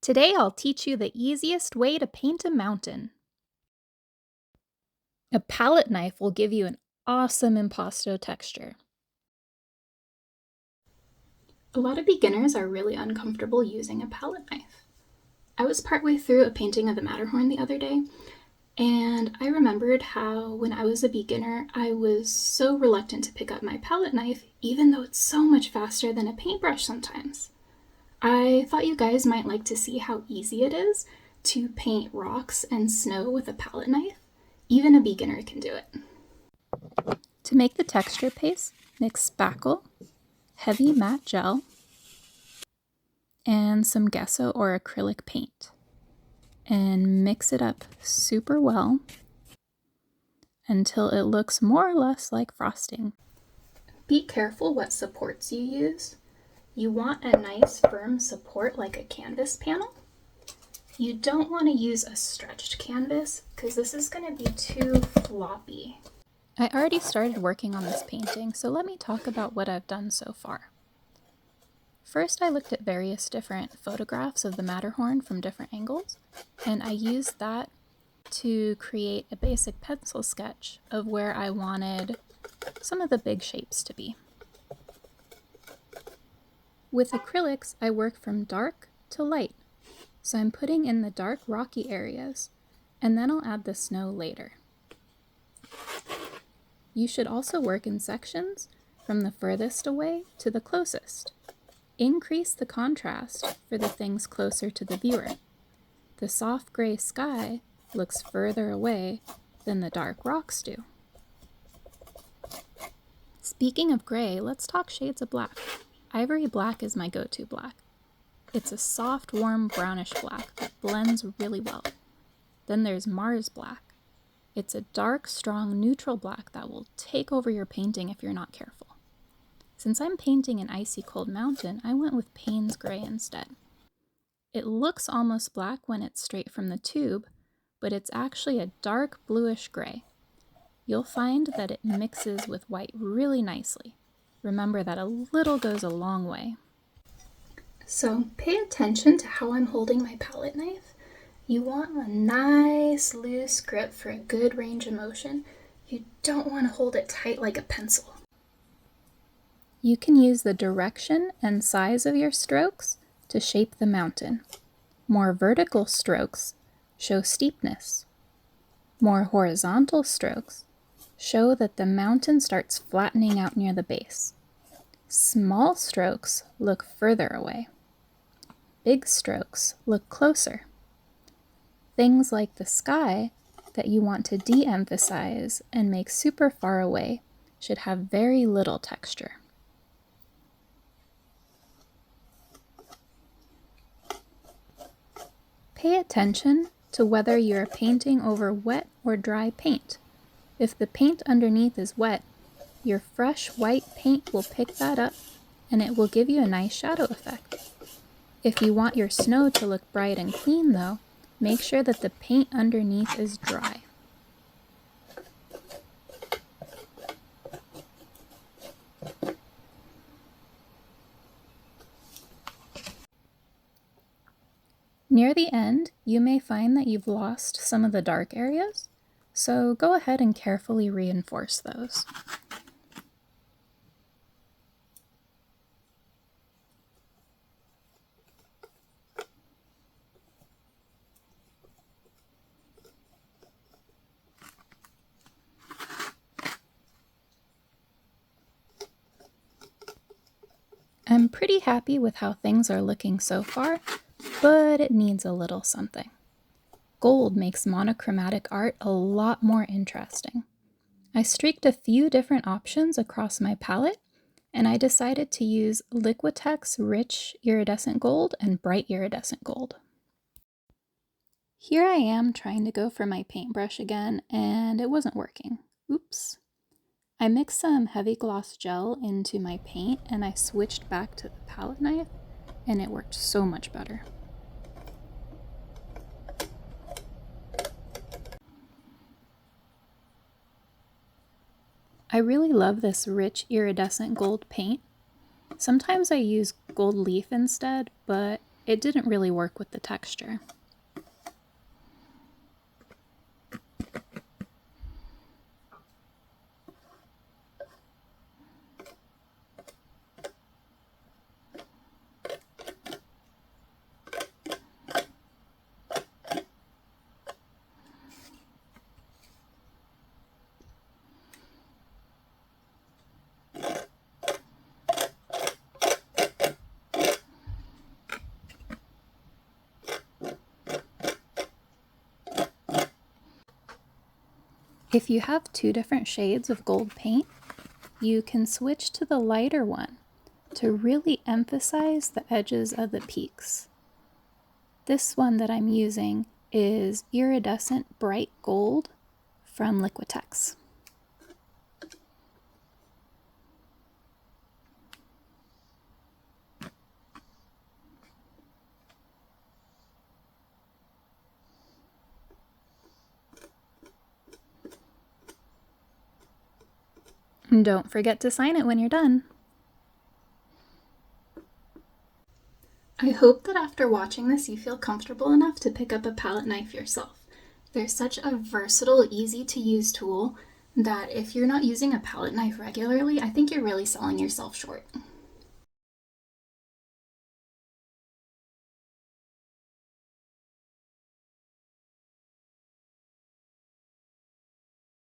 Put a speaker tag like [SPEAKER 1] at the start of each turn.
[SPEAKER 1] Today I'll teach you the easiest way to paint a mountain. A palette knife will give you an awesome impasto texture.
[SPEAKER 2] A lot of beginners are really uncomfortable using a palette knife. I was partway through a painting of the Matterhorn the other day, and I remembered how when I was a beginner, I was so reluctant to pick up my palette knife, even though it's so much faster than a paintbrush sometimes. I thought you guys might like to see how easy it is to paint rocks and snow with a palette knife. Even a beginner can do it.
[SPEAKER 1] To make the texture paste, mix spackle, heavy matte gel, and some gesso or acrylic paint. And mix it up super well until it looks more or less like frosting.
[SPEAKER 2] Be careful what supports you use. You want a nice firm support like a canvas panel. You don't want to use a stretched canvas because this is going to be too floppy.
[SPEAKER 1] I already started working on this painting, so let me talk about what I've done so far. First, I looked at various different photographs of the Matterhorn from different angles, and I used that to create a basic pencil sketch of where I wanted some of the big shapes to be. With acrylics, I work from dark to light, so I'm putting in the dark rocky areas, and then I'll add the snow later. You should also work in sections from the furthest away to the closest. Increase the contrast for the things closer to the viewer. The soft gray sky looks further away than the dark rocks do. Speaking of gray, let's talk shades of black. Ivory black is my go-to black. It's a soft, warm, brownish black that blends really well. Then there's Mars black. It's a dark, strong, neutral black that will take over your painting if you're not careful. Since I'm painting an icy cold mountain, I went with Payne's gray instead. It looks almost black when it's straight from the tube, but it's actually a dark bluish gray. You'll find that it mixes with white really nicely. Remember that a little goes a long way.
[SPEAKER 2] So pay attention to how I'm holding my palette knife. You want a nice loose grip for a good range of motion. You don't want to hold it tight like a pencil.
[SPEAKER 1] You can use the direction and size of your strokes to shape the mountain. More vertical strokes show steepness. More horizontal strokes show that the mountain starts flattening out near the base. Small strokes look further away. Big strokes look closer. Things like the sky that you want to de-emphasize and make super far away should have very little texture. Pay attention to whether you're painting over wet or dry paint. If the paint underneath is wet, your fresh white paint will pick that up and it will give you a nice shadow effect. If you want your snow to look bright and clean though, make sure that the paint underneath is dry. Near the end, you may find that you've lost some of the dark areas, so go ahead and carefully reinforce those. I'm pretty happy with how things are looking so far, but it needs a little something. Gold makes monochromatic art a lot more interesting. I streaked a few different options across my palette, and I decided to use Liquitex Rich Iridescent Gold and Bright Iridescent Gold. Here I am trying to go for my paintbrush again, and it wasn't working. Oops. I mixed some heavy gloss gel into my paint and I switched back to the palette knife, and it worked so much better. I really love this rich iridescent gold paint. Sometimes I use gold leaf instead, but it didn't really work with the texture. If you have two different shades of gold paint, you can switch to the lighter one to really emphasize the edges of the peaks. This one that I'm using is Iridescent Bright Gold from Liquitex. And don't forget to sign it when you're done.
[SPEAKER 2] I hope that after watching this you feel comfortable enough to pick up a palette knife yourself. They're such a versatile, easy to use tool that if you're not using a palette knife regularly, I think you're really selling yourself short.